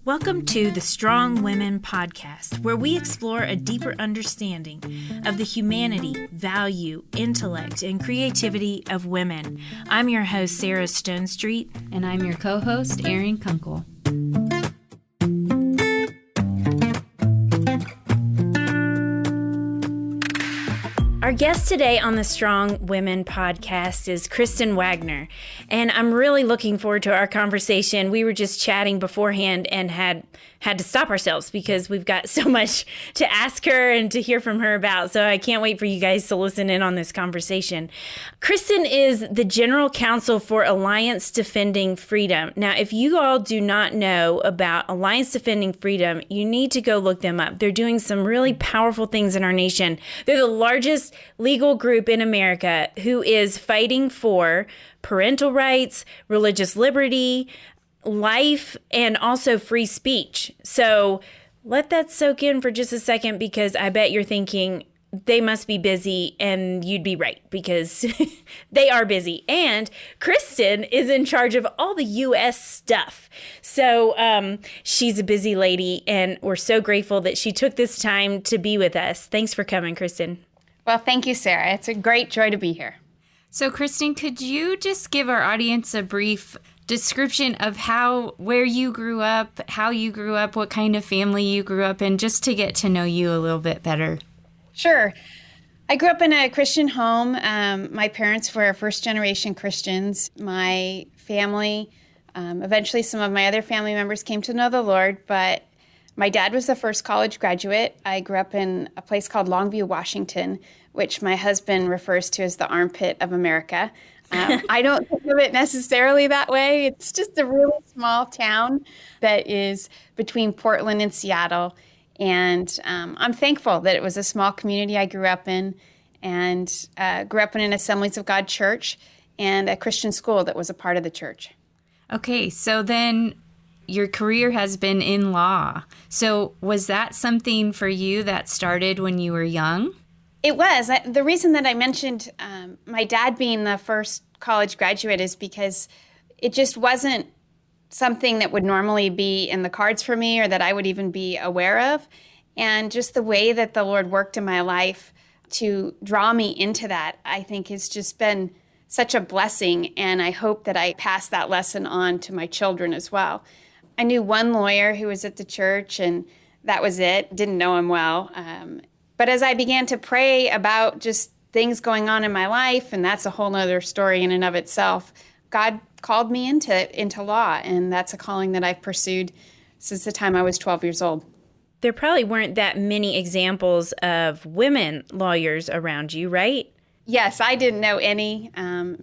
Welcome to the Strong Women Podcast, where we explore a deeper understanding of the humanity, value, intellect, and creativity of women. I'm your host, Sarah Stonestreet. And I'm your co-host, Erin Kunkel. Our guest today on the Strong Women Podcast is Kristen Wagner, and I'm really looking forward to our conversation. We were just chatting beforehand and had to stop ourselves because we've got so much to ask her and to hear from her about, so I can't wait for you guys to listen in on this conversation. Kristen is the General Counsel for Alliance Defending Freedom. Now, if you all do not know about Alliance Defending Freedom, you need to go look them up. They're doing some really powerful things in our nation. They're the largest legal group in America who is fighting for parental rights, religious liberty, life, and also free speech. So let that soak in for just a second, because I bet you're thinking they must be busy, and you'd be right, because they are busy. And Kristen is in charge of all the U.S. stuff. So she's a busy lady, and we're so grateful that she took this time to be with us. Thanks for coming, Kristen. Well, thank you, Sarah. It's a great joy to be here. So, Kristen, could you just give our audience a brief description of where you grew up, how you grew up, what kind of family you grew up in, just to get to know you a little bit better? Sure. I grew up in a Christian home. My parents were first-generation Christians. My family, eventually some of my other family members came to know the Lord, but my dad was the first college graduate. I grew up in a place called Longview, Washington, which my husband refers to as the armpit of America. I don't think of it necessarily that way. It's just a really small town that is between Portland and Seattle. And I'm thankful that it was a small community I grew up in, and grew up in an Assemblies of God church and a Christian school that was a part of the church. Okay, so then your career has been in law. So was that something for you that started when you were young? It was. The reason that I mentioned my dad being the first college graduate is because it just wasn't something that would normally be in the cards for me, or that I would even be aware of. And just the way that the Lord worked in my life to draw me into that, I think has just been such a blessing. And I hope that I pass that lesson on to my children as well. I knew one lawyer who was at the church, and that was it. Didn't know him well. But as I began to pray about just things going on in my life, and that's a whole other story in and of itself, God called me into law, and that's a calling that I've pursued since the time I was 12 years old. There probably weren't that many examples of women lawyers around you, right? Yes, I didn't know any.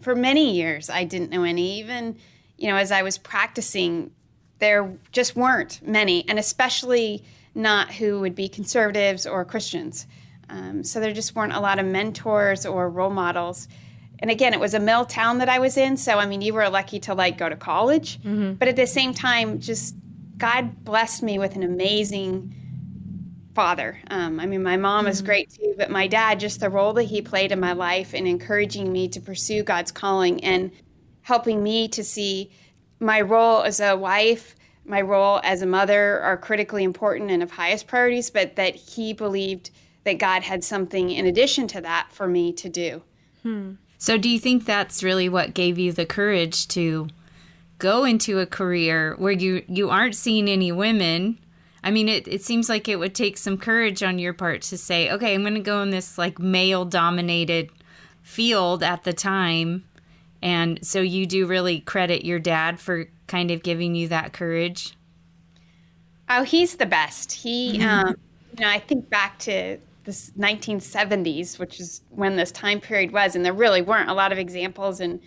For many years, I didn't know any. Even, as I was practicing, there just weren't many, and especially not who would be conservatives or Christians. So there just weren't a lot of mentors or role models. And again, it was a mill town that I was in, so you were lucky to go to college. Mm-hmm. But at the same time, just God blessed me with an amazing father. My mom is great too, but my dad, just the role that he played in my life in encouraging me to pursue God's calling and helping me to see my role as a wife, my role as a mother are critically important and of highest priorities, but that he believed that God had something in addition to that for me to do. So do you think that's really what gave you the courage to go into a career where you aren't seeing any women? It seems like it would take some courage on your part to say, okay, I'm going to go in this male-dominated field at the time. And so you do really credit your dad for kind of giving you that courage? Oh, he's the best. He, I think back to the 1970s, which is when this time period was, and there really weren't a lot of examples. And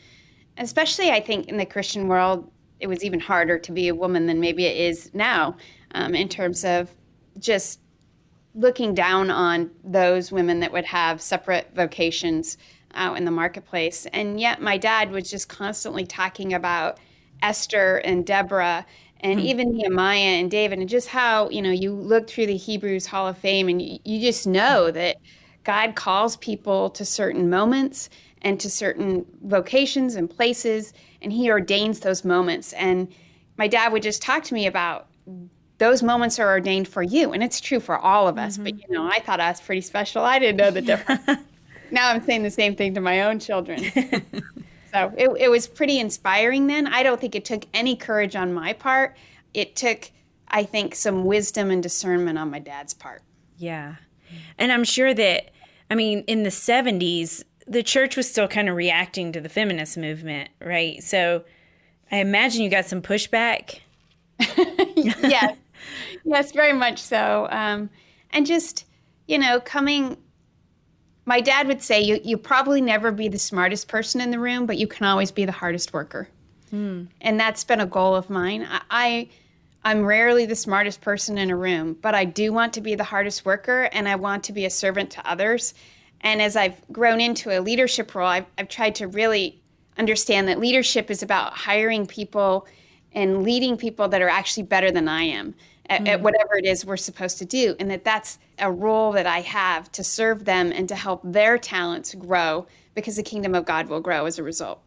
especially, I think, in the Christian world, it was even harder to be a woman than maybe it is now, in terms of just looking down on those women that would have separate vocations out in the marketplace. And yet my dad was just constantly talking about Esther and Deborah and even Nehemiah and David, and just how, you look through the Hebrews Hall of Fame and you just know that God calls people to certain moments and to certain vocations and places, and he ordains those moments. And my dad would just talk to me about those moments are ordained for you. And it's true for all of us. But, I thought I was pretty special. I didn't know the difference. Now I'm saying the same thing to my own children. So it was pretty inspiring then. I don't think it took any courage on my part. It took, I think, some wisdom and discernment on my dad's part. Yeah. And I'm sure that, in the 70s, the church was still kind of reacting to the feminist movement, right? So I imagine you got some pushback. Yes. Yes, very much so. And just, my dad would say, you probably never be the smartest person in the room, but you can always be the hardest worker. And that's been a goal of mine. I'm rarely the smartest person in a room, but I do want to be the hardest worker, and I want to be a servant to others. And as I've grown into a leadership role, I've tried to really understand that leadership is about hiring people and leading people that are actually better than I am at whatever it is we're supposed to do, and that's a role that I have to serve them and to help their talents grow, because the kingdom of God will grow as a result.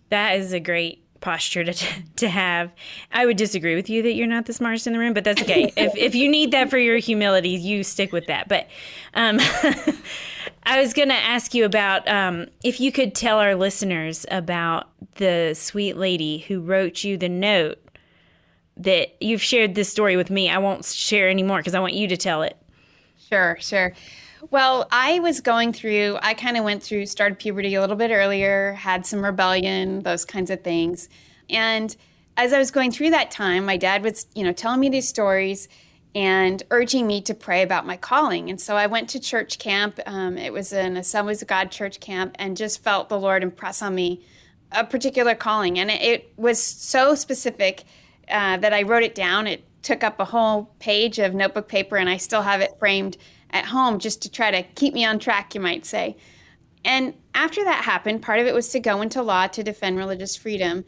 That is a great posture to have. I would disagree with you that you're not the smartest in the room, but that's okay. If you need that for your humility, you stick with that. But I was going to ask you about if you could tell our listeners about the sweet lady who wrote you the note that you've shared this story with me. I won't share anymore because I want you to tell it. Sure. Well, I kind of went through, started puberty a little bit earlier, had some rebellion, those kinds of things. And as I was going through that time, my dad was, telling me these stories and urging me to pray about my calling. And so I went to church camp. It was an Assemblies of God church camp, and just felt the Lord impress on me a particular calling. And it was so specific that I wrote it down. It took up a whole page of notebook paper, and I still have it framed at home just to try to keep me on track, you might say. And after that happened, part of it was to go into law to defend religious freedom.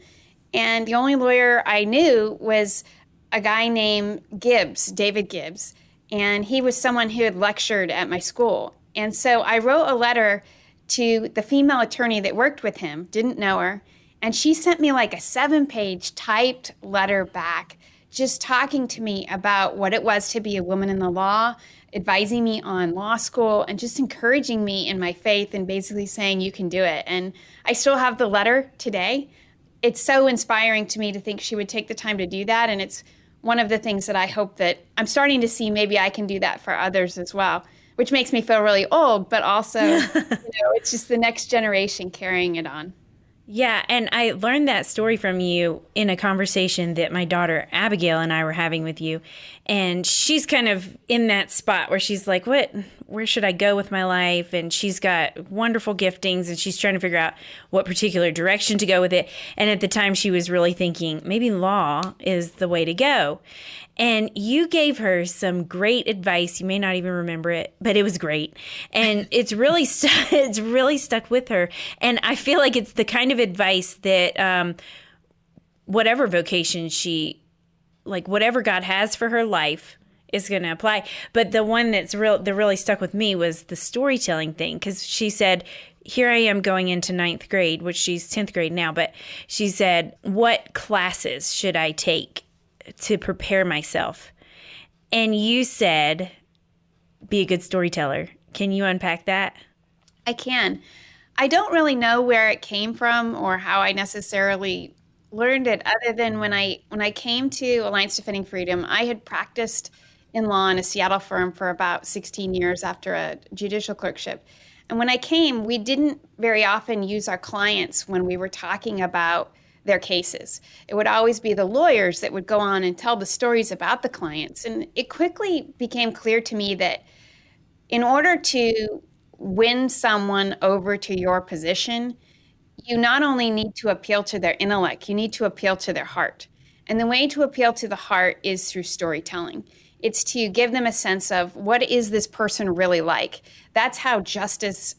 And the only lawyer I knew was a guy named Gibbs, David Gibbs. And he was someone who had lectured at my school. And so I wrote a letter to the female attorney that worked with him, didn't know her. And she sent me like a 7-page typed letter back, just talking to me about what it was to be a woman in the law, advising me on law school, and just encouraging me in my faith, and basically saying, you can do it. And I still have the letter today. It's so inspiring to me to think she would take the time to do that. And it's one of the things that I hope that I'm starting to see, maybe I can do that for others as well, which makes me feel really old, but also, it's just the next generation carrying it on. Yeah, and I learned that story from you in a conversation that my daughter Abigail and I were having with you. And she's kind of in that spot where she's like, where should I go with my life? And she's got wonderful giftings, and she's trying to figure out what particular direction to go with it. And at the time she was really thinking maybe law is the way to go. And you gave her some great advice. You may not even remember it, but it was great. And it's really stuck with her. And I feel like it's the kind of advice that whatever vocation whatever God has for her life is going to apply. But the one that really stuck with me was the storytelling thing, because she said, here I am going into 9th grade, which she's 10th grade now, but she said, what classes should I take to prepare myself? And you said, be a good storyteller. Can you unpack that? I can. I don't really know where it came from or how I necessarily learned it, other than when I came to Alliance Defending Freedom, I had practiced in law in a Seattle firm for about 16 years after a judicial clerkship. And when I came, we didn't very often use our clients when we were talking about their cases. It would always be the lawyers that would go on and tell the stories about the clients. And it quickly became clear to me that in order to win someone over to your position, you not only need to appeal to their intellect, you need to appeal to their heart. And the way to appeal to the heart is through storytelling. It's to give them a sense of, what is this person really like? That's how justice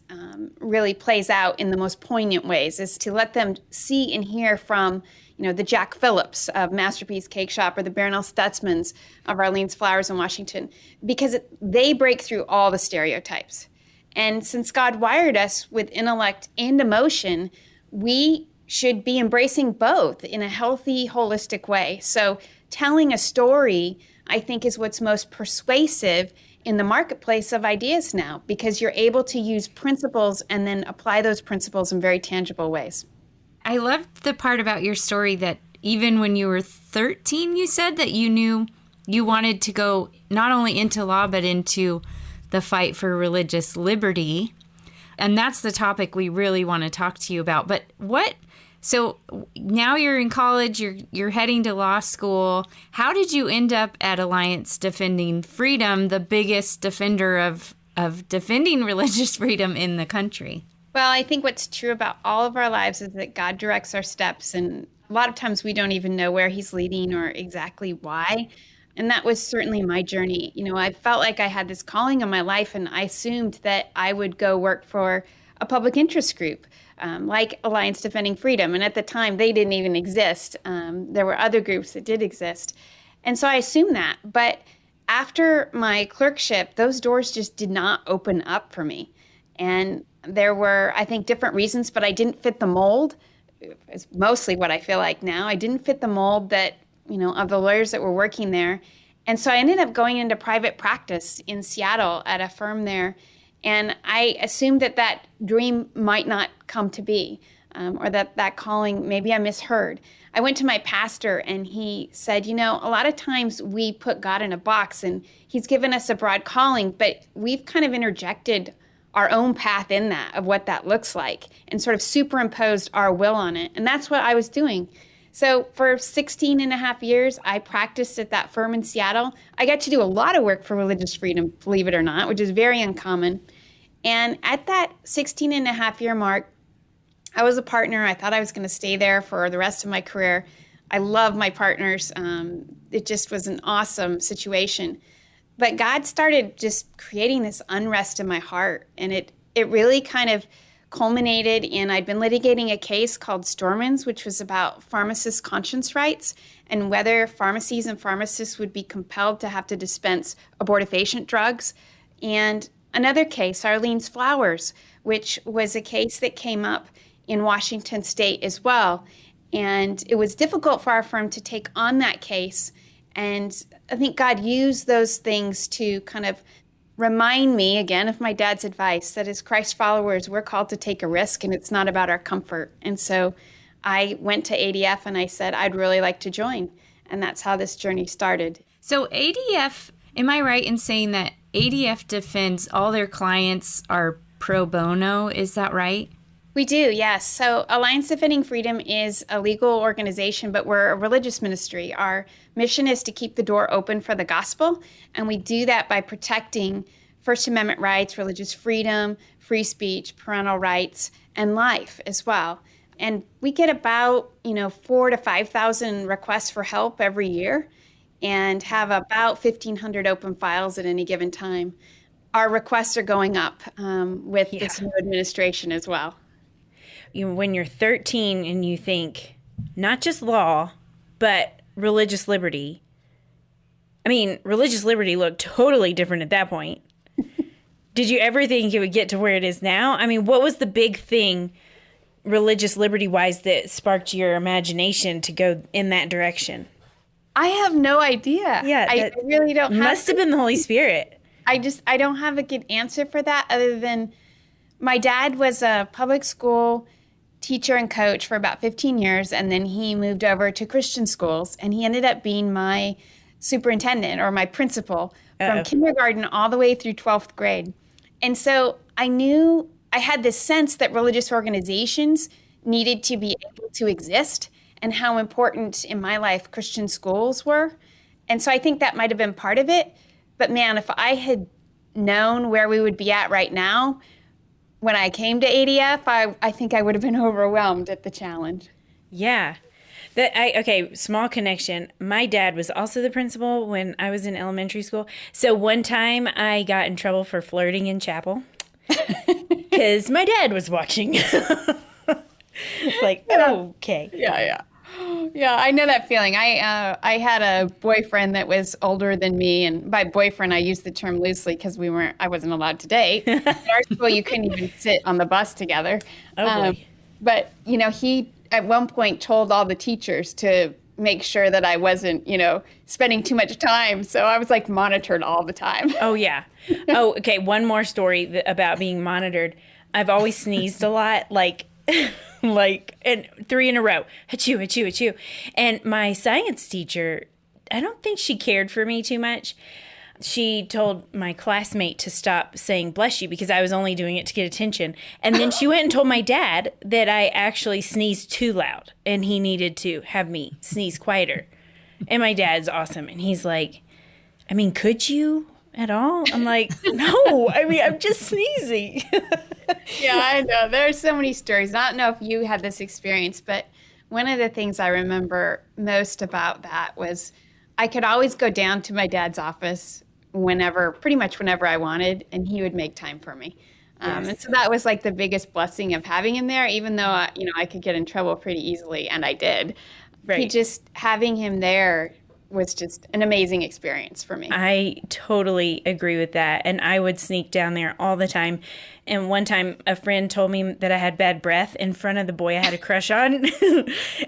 really plays out in the most poignant ways, is to let them see and hear from, the Jack Phillips of Masterpiece Cake Shop, or the Barronelle Stutzmans of Arlene's Flowers in Washington, because they break through all the stereotypes. And since God wired us with intellect and emotion, we should be embracing both in a healthy, holistic way. So telling a story I think is what's most persuasive in the marketplace of ideas now, because you're able to use principles and then apply those principles in very tangible ways. I loved the part about your story that even when you were 13, you said that you knew you wanted to go not only into law, but into the fight for religious liberty. And that's the topic we really want to talk to you about. But so now you're in college, you're heading to law school. How did you end up at Alliance Defending Freedom, the biggest defender of defending religious freedom in the country? Well, I think what's true about all of our lives is that God directs our steps, and a lot of times we don't even know where he's leading or exactly why. And that was certainly my journey. I felt like I had this calling on my life, and I assumed that I would go work for a public interest group like Alliance Defending Freedom. And at the time, they didn't even exist. There were other groups that did exist. And so I assumed that. But after my clerkship, those doors just did not open up for me. And there were, I think, different reasons, but I didn't fit the mold. It's mostly what I feel like now. I didn't fit the mold that, of the lawyers that were working there. And so I ended up going into private practice in Seattle at a firm there. And I assumed that dream might not come to be, or that calling, maybe I misheard. I went to my pastor and he said, a lot of times we put God in a box and he's given us a broad calling, but we've kind of interjected our own path in that, of what that looks like, and sort of superimposed our will on it. And that's what I was doing. So for 16 and a half years, I practiced at that firm in Seattle. I got to do a lot of work for religious freedom, believe it or not, which is very uncommon. And at that 16 and a half year mark, I was a partner. I thought I was going to stay there for the rest of my career. I love my partners. It just was an awesome situation. But God started just creating this unrest in my heart. And it really kind of culminated in, I'd been litigating a case called Stormans, which was about pharmacists' conscience rights and whether pharmacies and pharmacists would be compelled to have to dispense abortifacient drugs. And another case, Arlene's Flowers, which was a case that came up in Washington State as well. And it was difficult for our firm to take on that case. And I think God used those things to kind of remind me again of my dad's advice that as Christ followers, we're called to take a risk and it's not about our comfort. And so I went to ADF and I said, I'd really like to join. And that's how this journey started. So ADF, am I right in saying that ADF defends all their clients are pro bono? Is that right? We do, yes. So Alliance Defending Freedom is a legal organization, but we're a religious ministry. Our mission is to keep the door open for the gospel, and we do that by protecting First Amendment rights, religious freedom, free speech, parental rights, and life as well. And we get about 4,000 to 5,000 requests for help every year and have about 1,500 open files at any given time. Our requests are going up with this new administration as well. When you're 13 and you think not just law, but religious liberty. I mean, religious liberty looked totally different at that point. Did you ever think it would get to where it is now? I mean, what was the big thing religious liberty-wise that sparked your imagination to go in that direction? I have no idea. Yeah, I really don't have. Must have been the Holy Spirit. I don't have a good answer for that other than my dad was a public school teacher and coach for about 15 years, and then he moved over to Christian schools, and he ended up being my superintendent or my principal from kindergarten all the way through 12th grade. And so I knew I had this sense that religious organizations needed to be able to exist and how important in my life Christian schools were. And so I think that might have been part of it. But man, if I had known where we would be at right now, when I came to ADF, I think I would have been overwhelmed at the challenge. Yeah. Small connection. My dad was also the principal when I was in elementary school. So one time I got in trouble for flirting in chapel because my dad was watching. It's like, okay. Yeah. Yeah, I know that feeling. I had a boyfriend that was older than me, and by boyfriend I use the term loosely because I wasn't allowed to date. In our school, you couldn't even sit on the bus together. Oh boy. But he at one point told all the teachers to make sure that I wasn't, spending too much time. So I was like monitored all the time. Oh, yeah. Oh, okay. One more story about being monitored. I've always sneezed a lot, like and 3 in a row. Achoo, achoo, achoo. And my science teacher, I don't think she cared for me too much. She told my classmate to stop saying bless you because I was only doing it to get attention. And then she went and told my dad that I actually sneezed too loud and he needed to have me sneeze quieter. And my dad's awesome. And he's like, I mean, could you at all? I'm like, no, I mean, I'm just sneezing. Yeah, I know. There are so many stories. I don't know if you had this experience, but one of the things I remember most about that was I could always go down to my dad's office pretty much whenever I wanted, and he would make time for me. Yes. And so that was like the biggest blessing of having him there, even though, I could get in trouble pretty easily, and I did. Right. Having him there was just an amazing experience for me. I totally agree with that. And I would sneak down there all the time. And one time a friend told me that I had bad breath in front of the boy I had a crush on.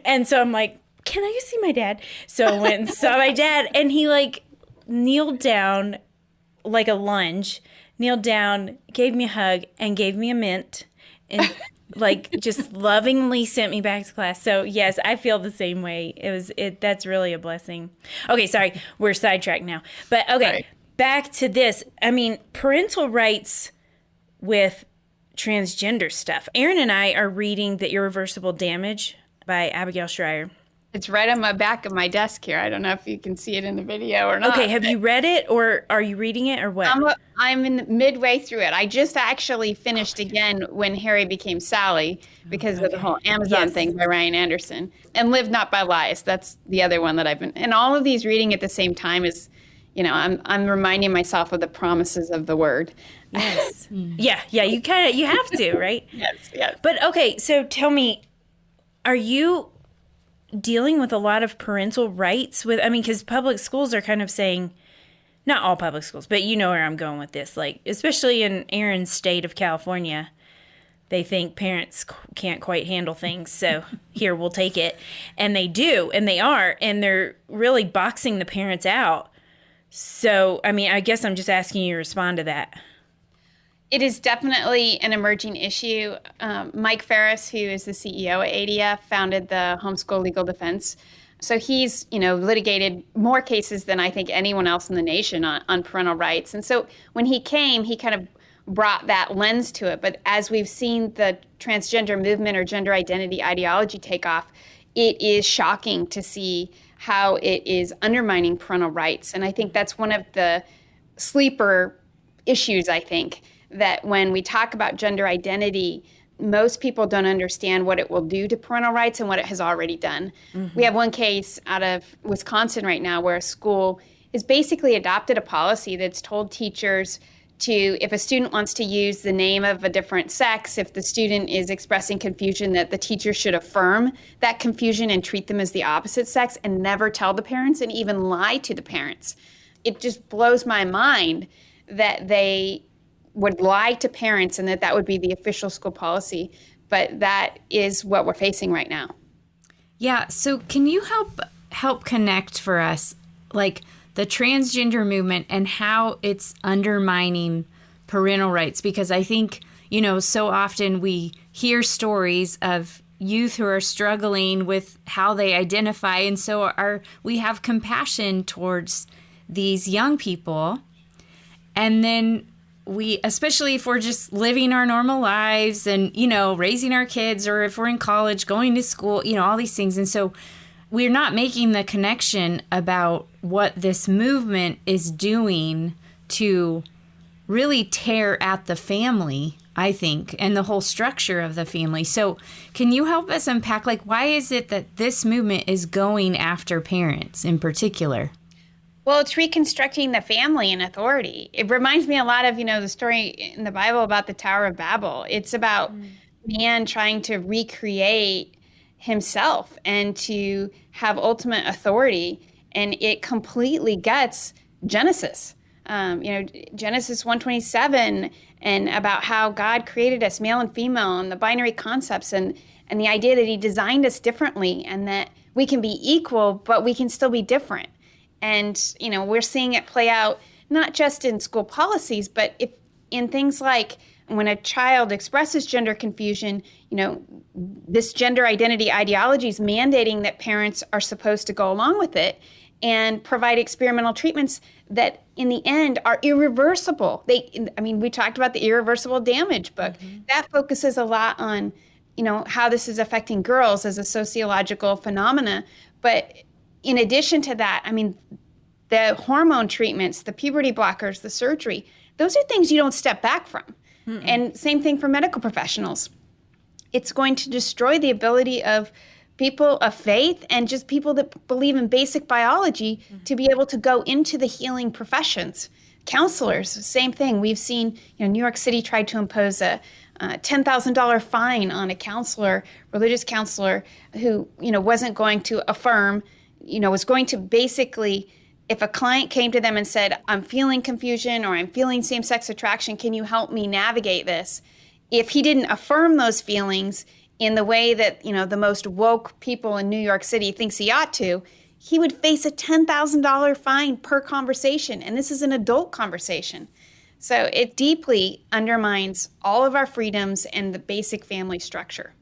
And so I'm like, can I go see my dad? So I went and saw my dad, and he kneeled down like a lunge, kneeled down, gave me a hug, and gave me a mint, and just lovingly sent me back to class. So yes, I feel the same way. That's really a blessing. Okay, sorry, we're sidetracked now. But okay, right. Back to this. I mean, parental rights with transgender stuff. Aaron and I are reading The Irreversible Damage by Abigail Schreier. It's right on my back of my desk here. I don't know if you can see it in the video or not. Okay, have you read it, or are you reading it, or what? I'm midway through it. I just actually finished again When Harry Became Sally because of the whole Amazon thing by Ryan Anderson. And Live Not by Lies. That's the other one that I've been. And all of these reading at the same time is, I'm reminding myself of the promises of the Word. Yes. Yeah. You have to, right? Yes. But okay, so tell me, are you dealing with a lot of parental rights because public schools are kind of saying, not all public schools, but you know where I'm going with this, especially in Aaron's state of California, they think parents can't quite handle things, so here, we'll take it. And they do, and they are, and they're really boxing the parents out. So, I guess I'm just asking you to respond to that. It is definitely an emerging issue. Mike Ferris, who is the CEO at ADF, founded the Homeschool Legal Defense. So he's, litigated more cases than I think anyone else in the nation on parental rights. And so when he came, he kind of brought that lens to it. But as we've seen the transgender movement or gender identity ideology take off, it is shocking to see how it is undermining parental rights. And I think that's one of the sleeper issues, I think, that when we talk about gender identity, most people don't understand what it will do to parental rights and what it has already done. Mm-hmm. We have one case out of Wisconsin right now where a school has basically adopted a policy that's told teachers if a student wants to use the name of a different sex, if the student is expressing confusion, that the teacher should affirm that confusion and treat them as the opposite sex and never tell the parents and even lie to the parents. It just blows my mind that they would lie to parents and that would be the official school policy. But that is what we're facing right now. Yeah. So can you help connect for us, the transgender movement and how it's undermining parental rights? Because I think, so often we hear stories of youth who are struggling with how they identify. And so we have compassion towards these young people. And then especially if we're just living our normal lives and, raising our kids, or if we're in college, going to school, all these things. And so we're not making the connection about what this movement is doing to really tear at the family, I think, and the whole structure of the family. So can you help us unpack, why is it that this movement is going after parents in particular? Well, it's reconstructing the family and authority. It reminds me a lot of, the story in the Bible about the Tower of Babel. It's about man trying to recreate himself and to have ultimate authority. And it completely guts Genesis. Genesis 1:27, and about how God created us male and female, and the binary concepts, and the idea that he designed us differently, and that we can be equal, but we can still be different. And, we're seeing it play out not just in school policies, but in things like when a child expresses gender confusion, this gender identity ideology is mandating that parents are supposed to go along with it and provide experimental treatments that in the end are irreversible. We talked about the irreversible damage book. Mm-hmm. That focuses a lot on, how this is affecting girls as a sociological phenomena. But in addition to that, the hormone treatments, the puberty blockers, the surgery, those are things you don't step back from. Mm-mm. And same thing for medical professionals. It's going to destroy the ability of people of faith and just people that believe in basic biology to be able to go into the healing professions. Counselors, same thing. We've seen, New York City tried to impose a $10,000 fine on a counselor, religious counselor, who, wasn't going to affirm, was going to basically, if a client came to them and said, I'm feeling confusion or I'm feeling same-sex attraction, can you help me navigate this? If he didn't affirm those feelings in the way that, the most woke people in New York City thinks he ought to, he would face a $10,000 fine per conversation. And this is an adult conversation. So it deeply undermines all of our freedoms and the basic family structure.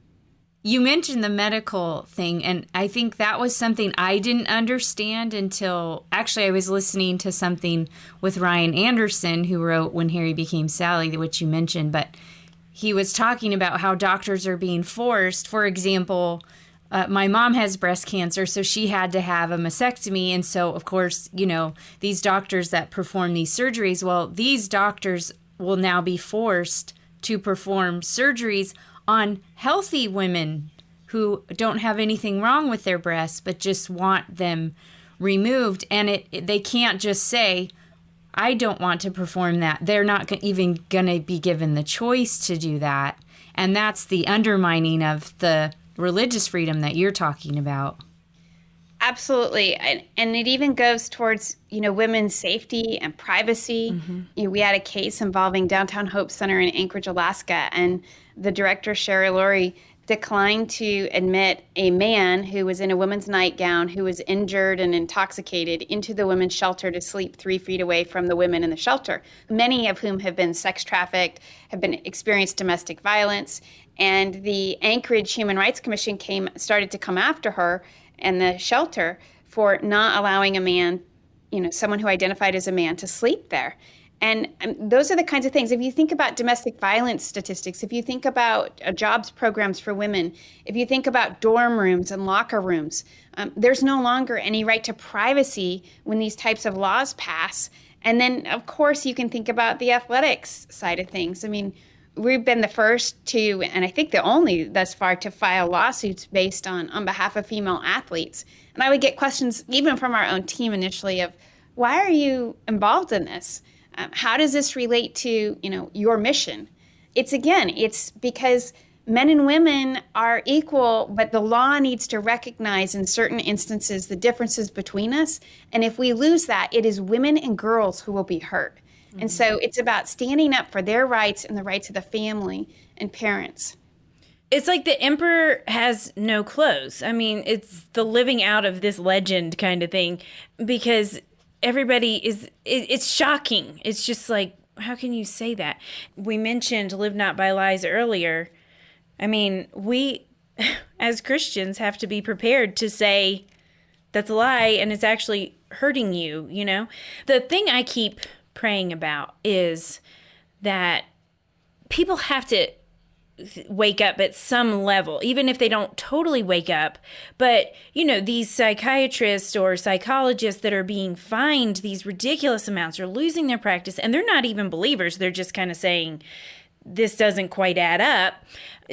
You mentioned the medical thing, and I think that was something I didn't understand until actually I was listening to something with Ryan Anderson, who wrote When Harry Became Sally, which you mentioned, but he was talking about how doctors are being forced. For example, my mom has breast cancer, so she had to have a mastectomy. And so, of course, these doctors that perform these surgeries, well, these doctors will now be forced to perform surgeries on healthy women who don't have anything wrong with their breasts, but just want them removed. And they can't just say, I don't want to perform that. They're not even going to be given the choice to do that. And that's the undermining of the religious freedom that you're talking about. Absolutely. And it even goes towards, women's safety and privacy. Mm-hmm. We had a case involving Downtown Hope Center in Anchorage, Alaska, and the director, Sherry Lurie, declined to admit a man who was in a woman's nightgown, who was injured and intoxicated, into the women's shelter to sleep 3 feet away from the women in the shelter, many of whom have been sex trafficked, have been experienced domestic violence. And the Anchorage Human Rights Commission started to come after her and the shelter for not allowing a man, someone who identified as a man, to sleep there. And those are the kinds of things. If you think about domestic violence statistics, if you think about jobs programs for women, if you think about dorm rooms and locker rooms, there's no longer any right to privacy when these types of laws pass. And then, of course, you can think about the athletics side of things. We've been the first to, and I think the only thus far, to file lawsuits based on behalf of female athletes. And I would get questions even from our own team initially of, why are you involved in this? How does this relate to, your mission? It's because men and women are equal, but the law needs to recognize in certain instances the differences between us. And if we lose that, it is women and girls who will be hurt. Mm-hmm. And so it's about standing up for their rights and the rights of the family and parents. It's like the emperor has no clothes. It's the living out of this legend kind of thing, because everybody it's shocking. It's just like, how can you say that? We mentioned live not by lies earlier. We as Christians have to be prepared to say that's a lie and it's actually hurting you, The thing I keep praying about is that people have to wake up at some level, even if they don't totally wake up. But, these psychiatrists or psychologists that are being fined these ridiculous amounts are losing their practice, and they're not even believers. They're just kind of saying, this doesn't quite add up.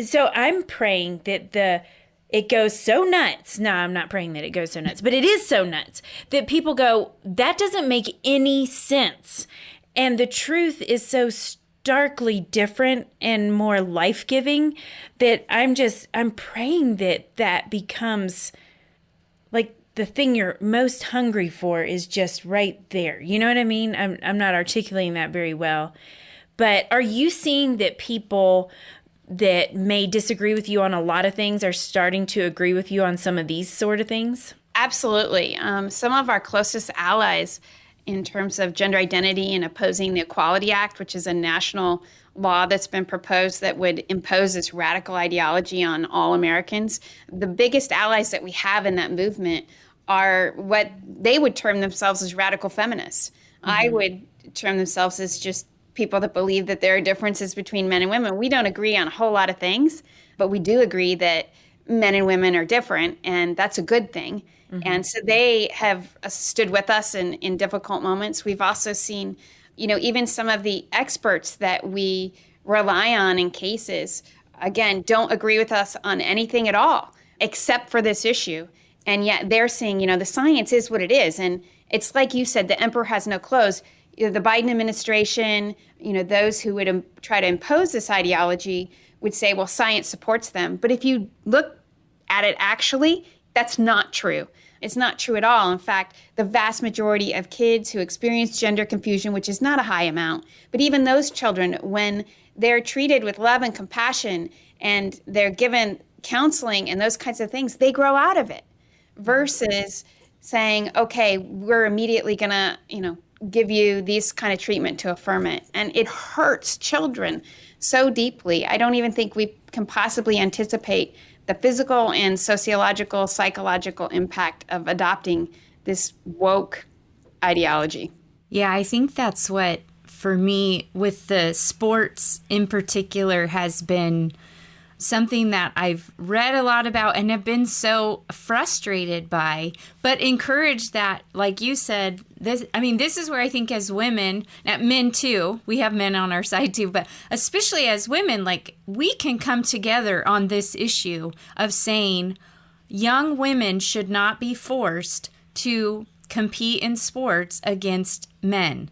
So I'm praying that it goes so nuts. No, I'm not praying that it goes so nuts, but it is so nuts that people go, that doesn't make any sense. And the truth is so starkly different and more life-giving that I'm praying that becomes like the thing you're most hungry for is just right there. You know what I mean? I'm not articulating that very well. But are you seeing that people that may disagree with you on a lot of things are starting to agree with you on some of these sort of things? Absolutely. Some of our closest allies in terms of gender identity and opposing the Equality Act, which is a national law that's been proposed that would impose this radical ideology on all Americans. The biggest allies that we have in that movement are what they would term themselves as radical feminists. I would term themselves as just people that believe that there are differences between men and women. We don't agree on a whole lot of things, but we do agree that men and women are different, and that's a good thing. And so they have stood with us in difficult moments. We've also seen, even some of the experts that we rely on in cases, again, don't agree with us on anything at all, except for this issue. And yet they're saying, the science is what it is. And it's like you said, the emperor has no clothes. The Biden administration, those who would try to impose this ideology would say, well, science supports them. But if you look at it actually, that's not true. It's not true at all. In fact, the vast majority of kids who experience gender confusion, which is not a high amount, but even those children, when they're treated with love and compassion and they're given counseling and those kinds of things, they grow out of it versus saying, okay, we're immediately going to, give you this kind of treatment to affirm it. And it hurts children so deeply. I don't even think we can possibly anticipate the physical and sociological, psychological impact of adopting this woke ideology. Yeah, I think that's what, for me, with the sports in particular, has been something that I've read a lot about and have been so frustrated by, but encouraged that, like you said, this is where I think as women, men too, we have men on our side too, but especially as women, like, we can come together on this issue of saying young women should not be forced to compete in sports against men.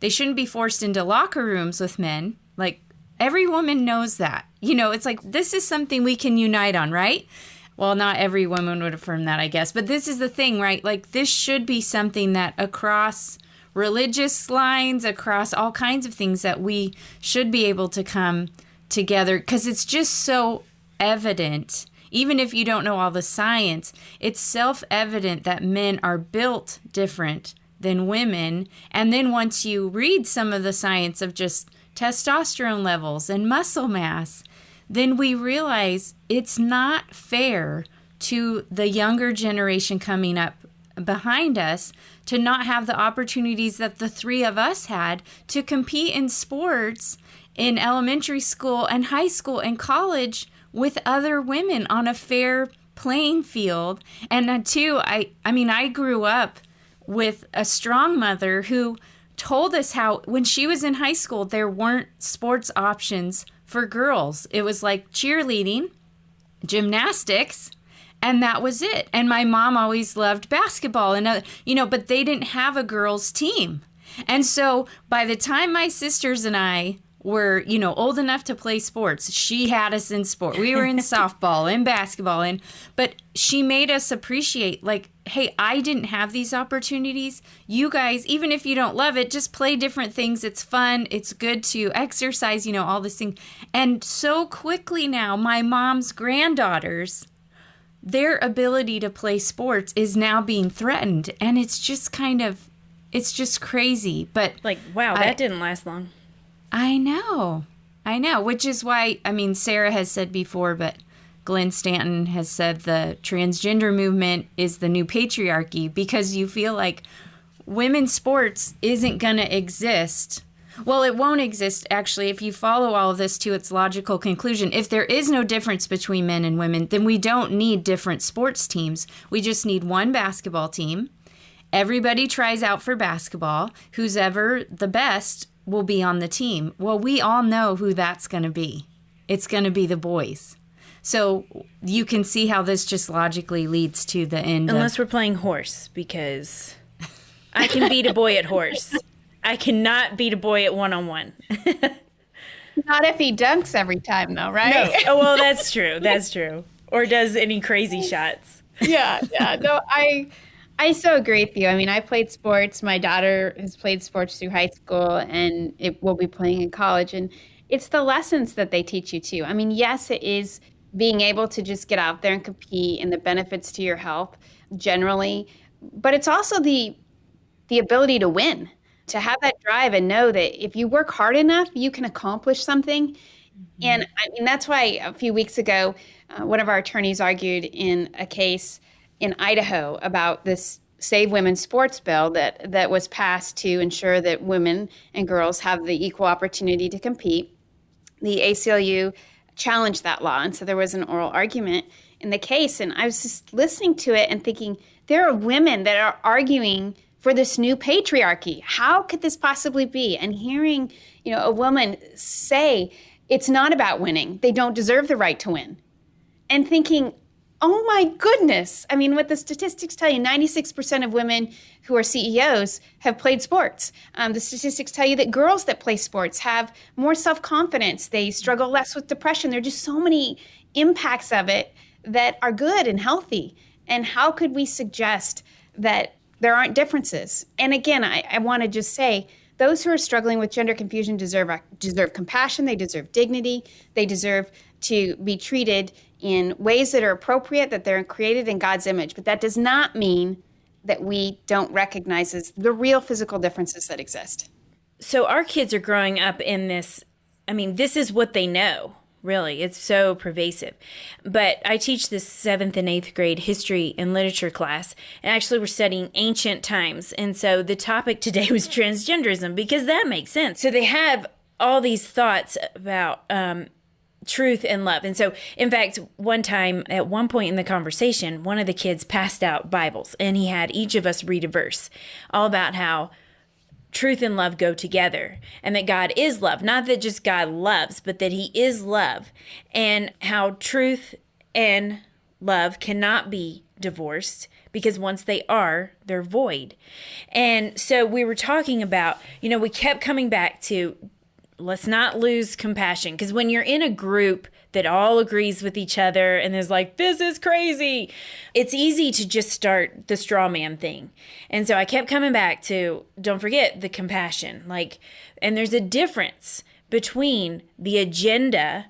They shouldn't be forced into locker rooms with men. Like, every woman knows that. It's like, this is something we can unite on, right? Well, not every woman would affirm that, I guess. But this is the thing, right? Like, this should be something that across religious lines, across all kinds of things, that we should be able to come together, because it's just so evident. Even if you don't know all the science, it's self-evident that men are built different than women. And then once you read some of the science of just testosterone levels and muscle mass, then we realize it's not fair to the younger generation coming up behind us to not have the opportunities that the three of us had to compete in sports in elementary school and high school and college with other women on a fair playing field. And too, I grew up with a strong mother who told us how when she was in high school, there weren't sports options for girls. It was like cheerleading, gymnastics, and that was it. And my mom always loved basketball and, but they didn't have a girls' team. And so by the time my sisters and I were, old enough to play sports, she had us in sport. We were in softball and basketball, but she made us appreciate, like, hey, I didn't have these opportunities. You guys, even if you don't love it, just play different things. It's fun. It's good to exercise, all this thing. And so quickly now, my mom's granddaughters, their ability to play sports is now being threatened. And it's just it's just crazy. But like, wow, that didn't last long. I know, which is why, Sarah has said before, but Glenn Stanton has said the transgender movement is the new patriarchy, because you feel like women's sports isn't going to exist. Well, it won't exist, actually, if you follow all of this to its logical conclusion. If there is no difference between men and women, then we don't need different sports teams. We just need one basketball team. Everybody tries out for basketball. Who's ever the best will be on the team. Well, we all know who that's going to be. It's going to be the boys. So you can see how this just logically leads to the end. Unless we're playing horse, because I can beat a boy at horse. I cannot beat a boy at one-on-one. Not if he dunks every time, though, right? No. Oh, well, that's true. That's true. Or does any crazy shots. Yeah. No, I so agree with you. I played sports. My daughter has played sports through high school, and it will be playing in college. And it's the lessons that they teach you too. I mean, yes, it is being able to just get out there and compete and the benefits to your health generally, but it's also the ability to win, to have that drive and know that if you work hard enough, you can accomplish something. And I mean, that's why a few weeks ago, one of our attorneys argued in a case in Idaho about this Save Women's Sports bill that was passed to ensure that women and girls have the equal opportunity to compete. The ACLU challenged that law, and so there was an oral argument in the case. And I was just listening to it and thinking, there are women that are arguing for this new patriarchy. How could this possibly be? And hearing, a woman say, it's not about winning. They don't deserve the right to win. And thinking, oh my goodness. I mean, what the statistics tell you, 96% of women who are CEOs have played sports. The statistics tell you that girls that play sports have more self-confidence. They struggle less with depression. There are just so many impacts of it that are good and healthy. And how could we suggest that there aren't differences? And again, I want to just say, those who are struggling with gender confusion deserve compassion. They deserve dignity. They deserve to be treated in ways that are appropriate, that they're created in God's image. But that does not mean that we don't recognize the real physical differences that exist. So our kids are growing up in this, this is what they know, really. It's so pervasive. But I teach this 7th and 8th grade history and literature class, and actually we're studying ancient times. And so the topic today was transgenderism, because that makes sense. So they have all these thoughts about truth and love. And so, in fact, one time, at one point in the conversation, one of the kids passed out Bibles, and he had each of us read a verse all about how truth and love go together, and that God is love. Not that just God loves, but that he is love, and how truth and love cannot be divorced, because once they are, they're void. And so we were talking about, we kept coming back to, let's not lose compassion, because when you're in a group that all agrees with each other and is like, this is crazy, it's easy to just start the straw man thing. And so I kept coming back to, don't forget the compassion. And there's a difference between the agenda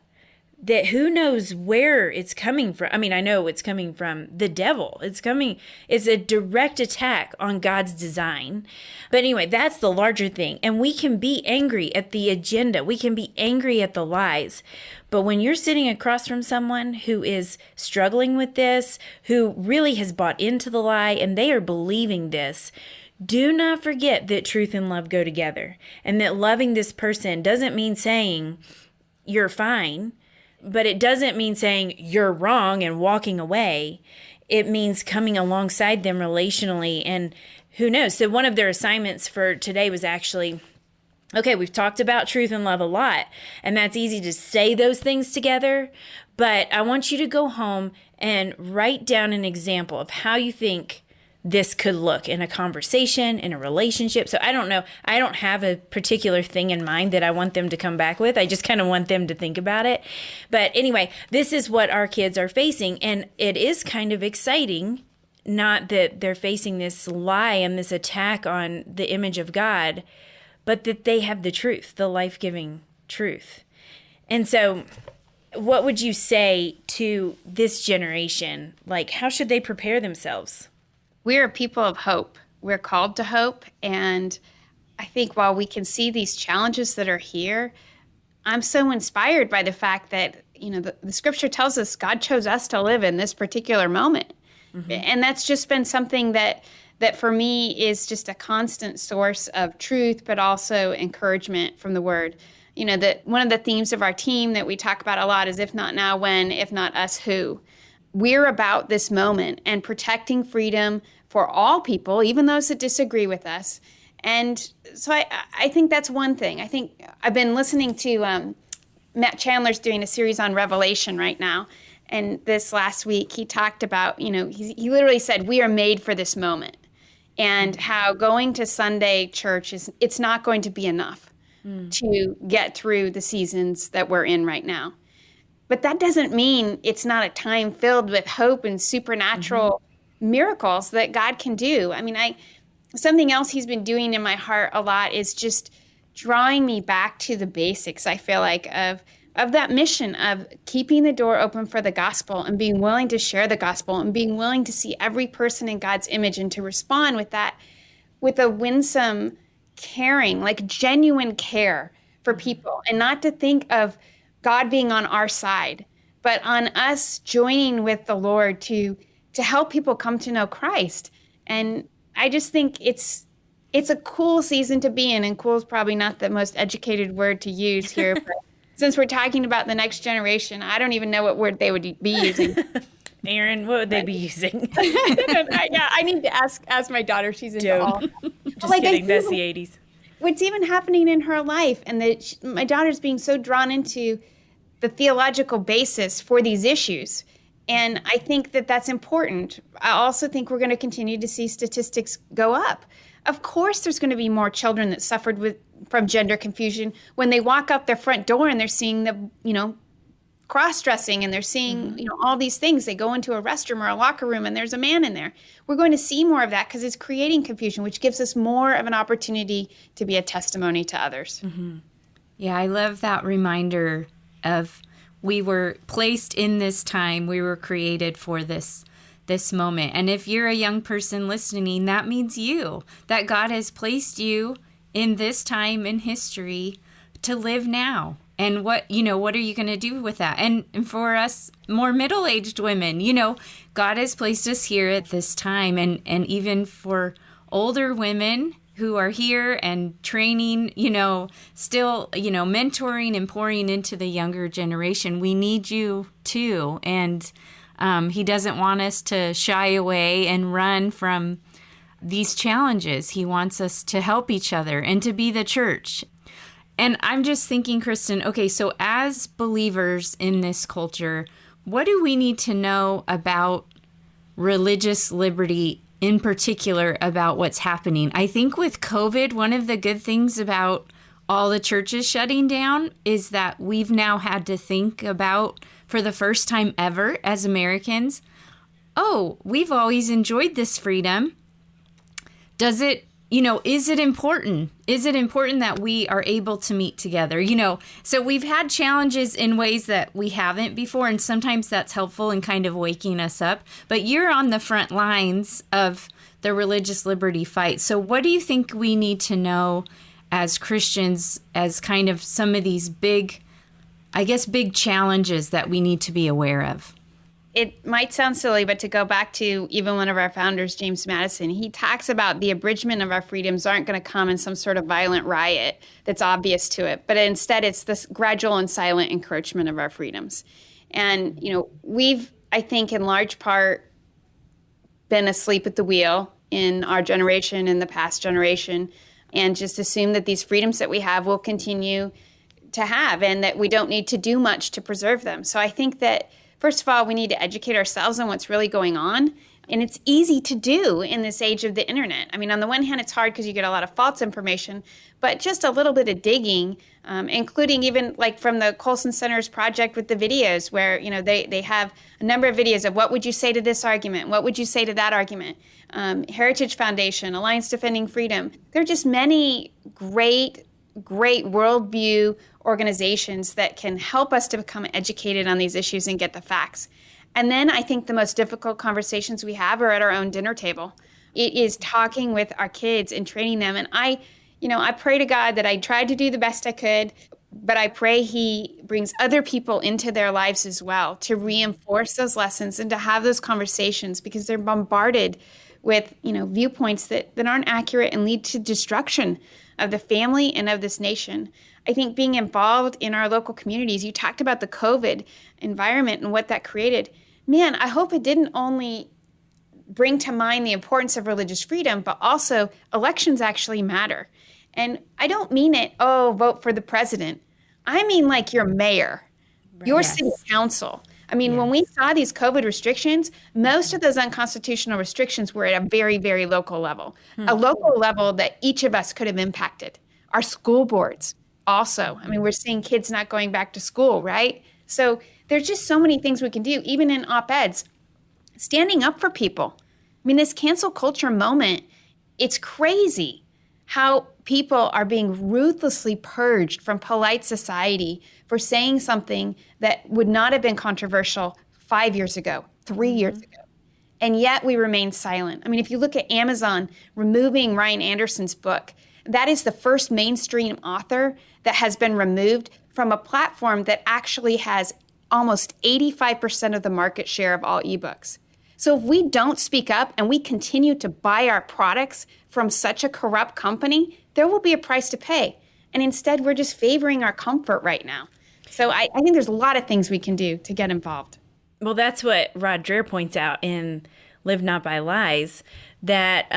that who knows where it's coming from. I know it's coming from the devil. It's a direct attack on God's design. But anyway, that's the larger thing. And we can be angry at the agenda. We can be angry at the lies. But when you're sitting across from someone who is struggling with this, who really has bought into the lie and they are believing this, do not forget that truth and love go together. And that loving this person doesn't mean saying you're fine. But it doesn't mean saying you're wrong and walking away. It means coming alongside them relationally, and who knows? So one of their assignments for today was actually, okay, we've talked about truth and love a lot, and that's easy to say those things together, but I want you to go home and write down an example of how you think this could look in a conversation, in a relationship. So I don't know. I don't have a particular thing in mind that I want them to come back with. I just kind of want them to think about it. But anyway, this is what our kids are facing. And it is kind of exciting, not that they're facing this lie and this attack on the image of God, but that they have the truth, the life-giving truth. And so what would you say to this generation? How should they prepare themselves? We are people of hope. We're called to hope. And I think while we can see these challenges that are here, I'm so inspired by the fact that, the scripture tells us God chose us to live in this particular moment. Mm-hmm. And that's just been something that for me is just a constant source of truth, but also encouragement from the word. That one of the themes of our team that we talk about a lot is, if not now, when, if not us, who. We're about this moment and protecting freedom for all people, even those that disagree with us. And so I think that's one thing. I think I've been listening to Matt Chandler's doing a series on Revelation right now. And this last week, he talked about, he literally said, we are made for this moment. And how going to Sunday church it's not going to be enough to get through the seasons that we're in right now. But that doesn't mean it's not a time filled with hope and supernatural miracles that God can do. Something else he's been doing in my heart a lot is just drawing me back to the basics, I feel like, of that mission of keeping the door open for the gospel and being willing to share the gospel and being willing to see every person in God's image and to respond with that, with a winsome caring, like genuine care for people, and not to think of God being on our side, but on us joining with the Lord to help people come to know Christ. And I just think it's a cool season to be in, and cool is probably not the most educated word to use here, but since we're talking about the next generation, I don't even know what word they would be using. Aaron, what would they be using? I need to ask my daughter. She's into all. Just kidding. That's the 80s. What's even happening in her life, and that my daughter's being so drawn into the theological basis for these issues. And I think that that's important. I also think we're going to continue to see statistics go up. Of course, there's going to be more children that suffered from gender confusion when they walk out their front door and they're seeing the, cross-dressing, and they're seeing, all these things. They go into a restroom or a locker room and there's a man in there. We're going to see more of that because it's creating confusion, which gives us more of an opportunity to be a testimony to others. Mm-hmm. Yeah, I love that reminder of we were placed in this time. We were created for this moment. And if you're a young person listening, that means that God has placed you in this time in history to live now. And what are you going to do with that? And for us more middle-aged women, God has placed us here at this time. And even for older women who are here and training, still, mentoring and pouring into the younger generation, we need you too. And he doesn't want us to shy away and run from these challenges. He wants us to help each other and to be the church. And I'm just thinking, Kristen, okay, so as believers in this culture, what do we need to know about religious liberty, in particular about what's happening? I think with COVID, one of the good things about all the churches shutting down is that we've now had to think about, for the first time ever as Americans, we've always enjoyed this freedom. Does it, is it important? Is it important that we are able to meet together? So we've had challenges in ways that we haven't before, and sometimes that's helpful in kind of waking us up. But you're on the front lines of the religious liberty fight. So what do you think we need to know as Christians as kind of some of these big challenges that we need to be aware of? It might sound silly, but to go back to even one of our founders, James Madison, he talks about the abridgment of our freedoms aren't going to come in some sort of violent riot that's obvious to it, but instead it's this gradual and silent encroachment of our freedoms. And, we've, I think, in large part been asleep at the wheel in our generation and the past generation, and just assume that these freedoms that we have will continue to have, and that we don't need to do much to preserve them. So I think that, first of all, we need to educate ourselves on what's really going on. And it's easy to do in this age of the internet. I mean, on the one hand, it's hard because you get a lot of false information, but just a little bit of digging, including even like from the Colson Center's project with the videos where, they have a number of videos of what would you say to this argument? What would you say to that argument? Heritage Foundation, Alliance Defending Freedom. There are just many great worldview organizations that can help us to become educated on these issues and get the facts. And then I think the most difficult conversations we have are at our own dinner table. It is talking with our kids and training them. And I pray to God that I tried to do the best I could, but I pray he brings other people into their lives as well to reinforce those lessons and to have those conversations, because they're bombarded with, viewpoints that aren't accurate and lead to destruction of the family and of this nation. I think being involved in our local communities, you talked about the COVID environment and what that created. Man, I hope it didn't only bring to mind the importance of religious freedom, but also elections actually matter. And I don't mean it, vote for the president. I mean like your mayor, your city council. I mean, when we saw these COVID restrictions, most of those unconstitutional restrictions were at a very, very local level, a local level that each of us could have impacted. Our school boards also. I mean, we're seeing kids not going back to school, right? So there's just so many things we can do, even in op-eds. Standing up for people. I mean, this cancel culture moment, it's crazy how people are being ruthlessly purged from polite society for saying something that would not have been controversial 5 years ago, 3 years ago. And yet we remain silent. I mean, if you look at Amazon removing Ryan Anderson's book, that is the first mainstream author that has been removed from a platform that actually has almost 85% of the market share of all ebooks. So if we don't speak up and we continue to buy our products from such a corrupt company, there will be a price to pay. And instead, we're just favoring our comfort right now. So I think there's a lot of things we can do to get involved. Well, that's what Rod Dreher points out in Live Not by Lies, that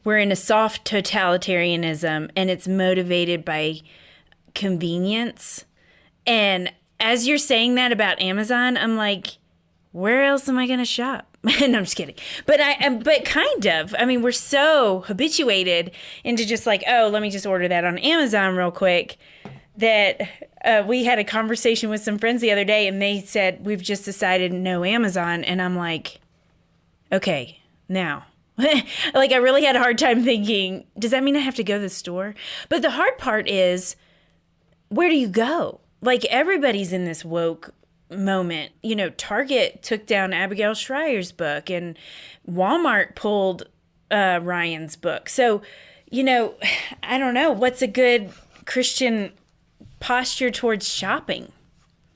we're in a soft totalitarianism and it's motivated by convenience. And as you're saying that about Amazon, I'm like, where else am I going to shop? No, I'm just kidding. But kind of. I mean, we're so habituated into just like, oh, let me just order that on Amazon real quick, that we had a conversation with some friends the other day and they said, we've just decided no Amazon. And I'm like, okay, now. Like, I really had a hard time thinking, does that mean I have to go to the store? But the hard part is, where do you go? Like, everybody's in this woke moment. You know, Target took down Abigail Schreier's book and Walmart pulled Ryan's book. So, you know, I don't know. What's a good Christian posture towards shopping?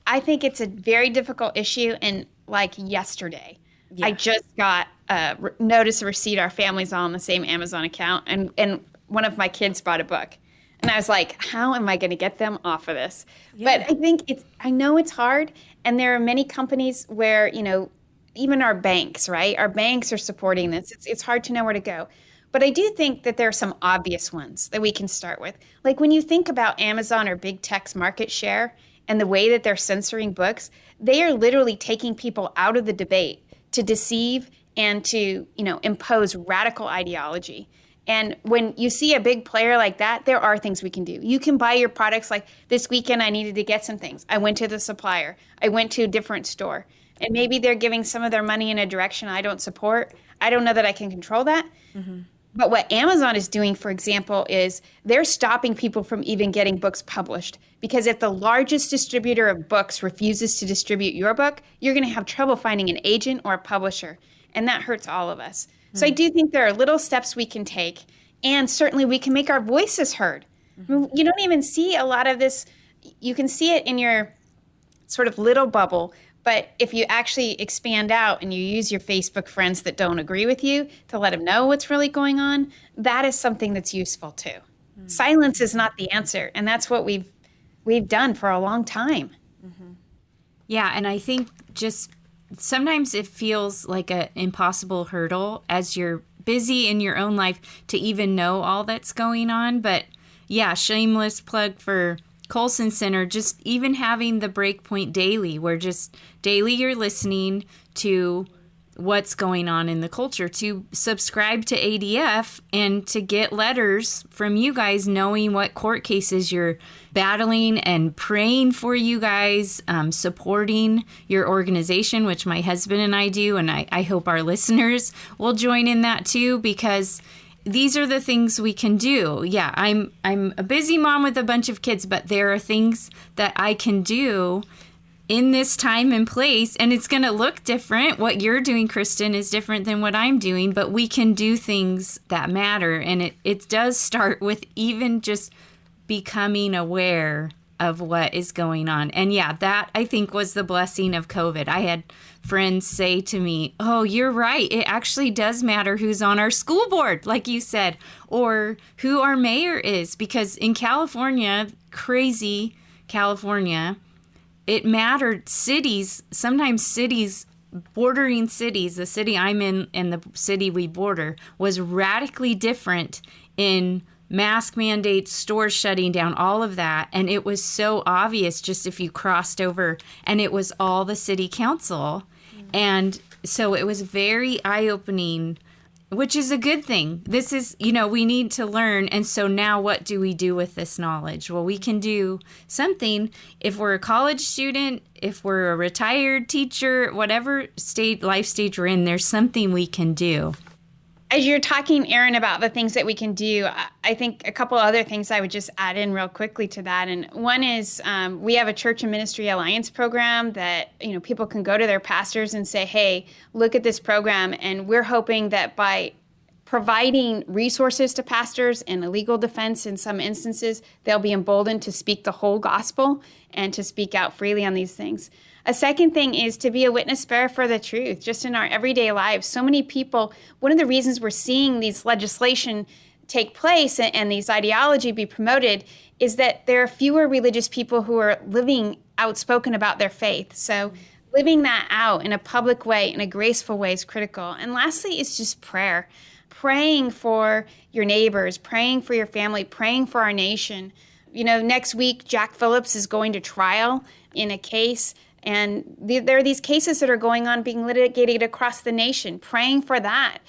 I think it's a very difficult issue. And like yesterday, I just got a notice of receipt. Our family's all on the same Amazon account. And one of my kids bought a book. And I was like, how am I going to get them off of this? Yeah. But I think I know it's hard. And there are many companies where, you know, even our banks, right? Our banks are supporting this. It's hard to know where to go. But I do think that there are some obvious ones that we can start with. Like when you think about Amazon or big tech's market share and the way that they're censoring books, they are literally taking people out of the debate to deceive and to, you know, impose radical ideology. And when you see a big player like that, there are things we can do. You can buy your products. Like this weekend, I needed to get some things. I went to the supplier. I went to a different store. And maybe they're giving some of their money in a direction I don't support. I don't know that I can control that. Mm-hmm. But what Amazon is doing, for example, is they're stopping people from even getting books published. Because if the largest distributor of books refuses to distribute your book, you're going to have trouble finding an agent or a publisher. And that hurts all of us. So I do think there are little steps we can take, and certainly we can make our voices heard. Mm-hmm. You don't even see a lot of this. You can see it in your sort of little bubble, but if you actually expand out and you use your Facebook friends that don't agree with you to let them know what's really going on, that is something that's useful too. Mm-hmm. Silence is not the answer, and that's what we've done for a long time. Mm-hmm. Yeah, and I think just sometimes it feels like an impossible hurdle as you're busy in your own life to even know all that's going on. But yeah, shameless plug for Colson Center, just even having the Breakpoint Daily, where just daily you're listening to what's going on in the culture, to subscribe to ADF and to get letters from you guys knowing what court cases you're battling and praying for you guys, supporting your organization, which my husband and I do. And I hope our listeners will join in that too, because these are the things we can do. Yeah, I'm a busy mom with a bunch of kids, but there are things that I can do in this time and place, and it's going to look different. What you're doing, Kristen, is different than what I'm doing, but we can do things that matter. And it does start with even just becoming aware of what is going on. And yeah, that I think was the blessing of COVID. I had friends say to me, oh, you're right. It actually does matter who's on our school board, like you said, or who our mayor is, because in California, crazy California, it mattered. Cities, sometimes cities, bordering cities, the city I'm in and the city we border, was radically different in mask mandates, stores shutting down, all of that. And it was so obvious just if you crossed over, and it was all the city council. Mm-hmm. And so it was very eye-opening, which is a good thing. This is, we need to learn. And so now what do we do with this knowledge? Well, we can do something. If we're a college student, if we're a retired teacher, whatever life stage we're in, there's something we can do. As you're talking, Erin, about the things that we can do, I think a couple other things I would just add in real quickly to that. And one is we have a Church and Ministry Alliance program that, people can go to their pastors and say, hey, look at this program. And we're hoping that by providing resources to pastors and a legal defense in some instances, they'll be emboldened to speak the whole gospel and to speak out freely on these things. A second thing is to be a witness bearer for the truth, just in our everyday lives. So many people, one of the reasons we're seeing these legislation take place and these ideology be promoted is that there are fewer religious people who are living outspoken about their faith. So living that out in a public way, in a graceful way is critical. And lastly, it's just prayer. Praying for your neighbors, praying for your family, praying for our nation. Next week, Jack Phillips is going to trial in a case. And there are these cases that are going on being litigated across the nation, praying for that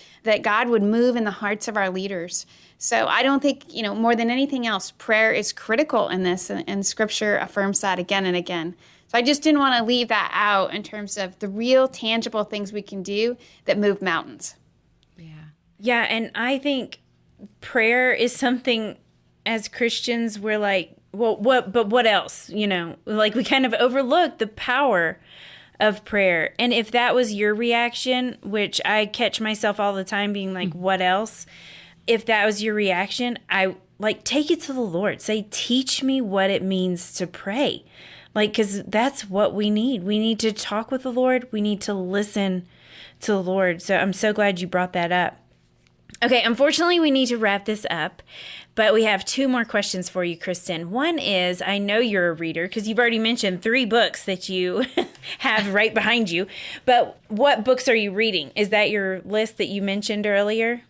God would move in the hearts of our leaders. So I don't think, more than anything else, prayer is critical in this, and Scripture affirms that again and again. So I just didn't want to leave that out in terms of the real tangible things we can do that move mountains. Yeah, and I think prayer is something as Christians we're like, well, what else? Like we kind of overlook the power of prayer. And if that was your reaction, which I catch myself all the time being like, what else? If that was your reaction, I take it to the Lord. Say, teach me what it means to pray. Because that's what we need. We need to talk with the Lord. We need to listen to the Lord. So I'm so glad you brought that up. Okay, unfortunately, we need to wrap this up, but we have two more questions for you, Kristen. One is, I know you're a reader because you've already mentioned 3 books that you have right behind you, but what books are you reading? Is that your list that you mentioned earlier?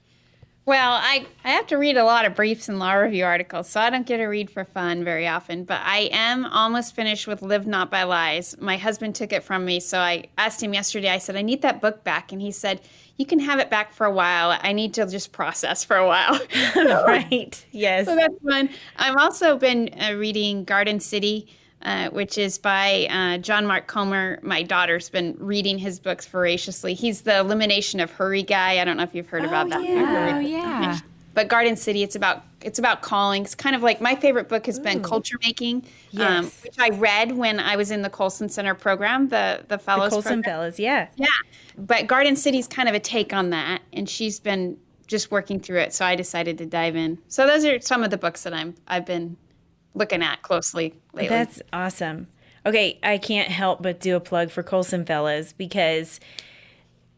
Well, I have to read a lot of briefs and law review articles, so I don't get to read for fun very often, but I am almost finished with Live Not by Lies. My husband took it from me, so I asked him yesterday, I said, I need that book back, and he said, you can have it back for a while. I need to just process for a while. Right, yes. So that's fun. I've also been reading Garden City, which is by John Mark Comer. My daughter's been reading his books voraciously. He's the elimination of hurry guy. I don't know if you've heard about that. Yeah. Oh, yeah. But Garden City, it's about calling. It's kind of like my favorite book has been Culture Making, which I read when I was in the Colson Center program, the fellows the Colson program. Fellows, yeah. Yeah. But Garden City's kind of a take on that, and she's been just working through it, so I decided to dive in. So those are some of the books that I've been looking at closely lately. That's awesome. Okay, I can't help but do a plug for Colson Fellows because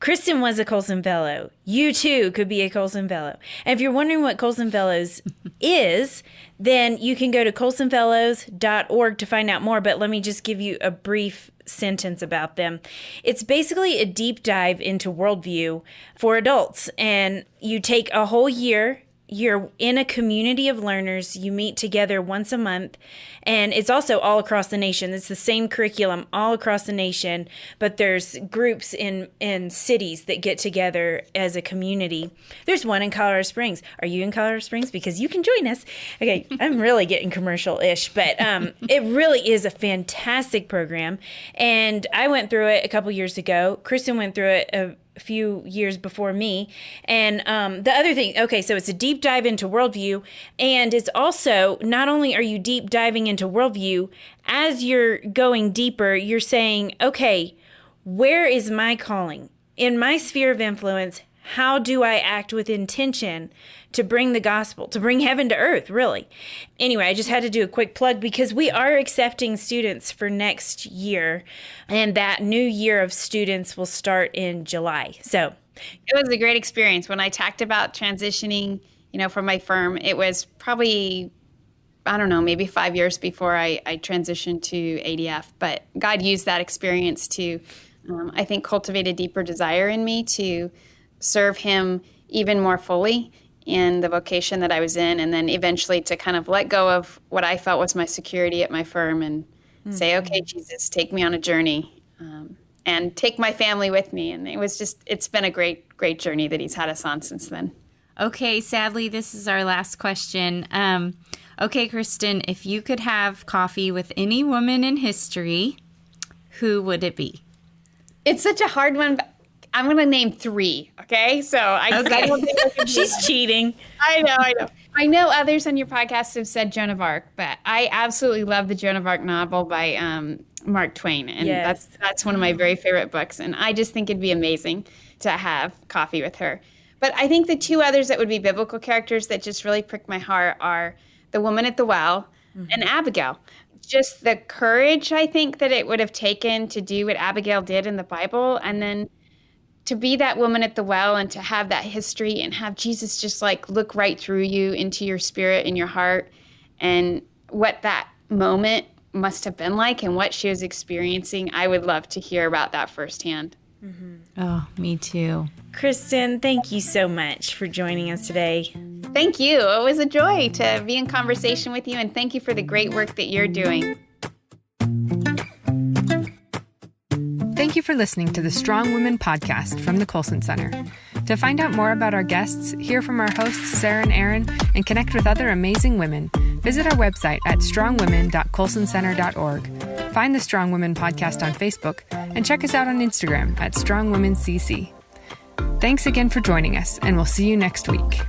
Kristen was a Colson Fellow. You too could be a Colson Fellow. And if you're wondering what Colson Fellows is, then you can go to colsonfellows.org to find out more. But let me just give you a brief sentence about them. It's basically a deep dive into worldview for adults. And you take a whole year. You're in a community of learners. You meet together once a month, and it's also all across the nation. It's the same curriculum all across the nation, but there's groups in cities that get together as a community. There's one in Colorado Springs. Are you in Colorado Springs? Because you can join us. Okay, I'm really getting commercial-ish, but it really is a fantastic program, and I went through it a couple years ago. Kristen went through it a few years before me. And the other thing, okay, so it's a deep dive into worldview, and it's also, not only are you deep diving into worldview, as you're going deeper, you're saying, okay, where is my calling? In my sphere of influence, how do I act with intention to bring the gospel, to bring heaven to earth, really? Anyway, I just had to do a quick plug because we are accepting students for next year, and that new year of students will start in July. So it was a great experience. When I talked about transitioning, from my firm, it was probably, I don't know, maybe 5 years before I transitioned to ADF. But God used that experience to, I think, cultivate a deeper desire in me to serve him even more fully in the vocation that I was in, and then eventually to kind of let go of what I felt was my security at my firm and say, okay, Jesus, take me on a journey and take my family with me. And it's been a great, great journey that he's had us on since then. Okay, sadly, this is our last question. Okay, Kristen, if you could have coffee with any woman in history, who would it be? It's such a hard one. I'm going to name 3, okay? So I don't think I can do She's that. cheating. I know. I know others on your podcast have said Joan of Arc, but I absolutely love the Joan of Arc novel by Mark Twain, and Yes. that's one of my very favorite books, and I just think it'd be amazing to have coffee with her. But I think the 2 others that would be biblical characters that just really prick my heart are the woman at the well and Abigail. Just the courage, I think, that it would have taken to do what Abigail did in the Bible, and then to be that woman at the well and to have that history and have Jesus just like look right through you into your spirit and your heart, and what that moment must have been like and what she was experiencing. I would love to hear about that firsthand. Oh, me too. Kristen, thank you so much for joining us today. Thank you. It was a joy to be in conversation with you, and thank you for the great work that you're doing. Thank you for listening to the Strong Women podcast from the Colson Center. To find out more about our guests, hear from our hosts Sarah and Aaron, and connect with other amazing women, visit our website at strongwomen.colsoncenter.org. Find the Strong Women podcast on Facebook, and check us out on Instagram at strongwomencc. Thanks again for joining us, and we'll see you next week.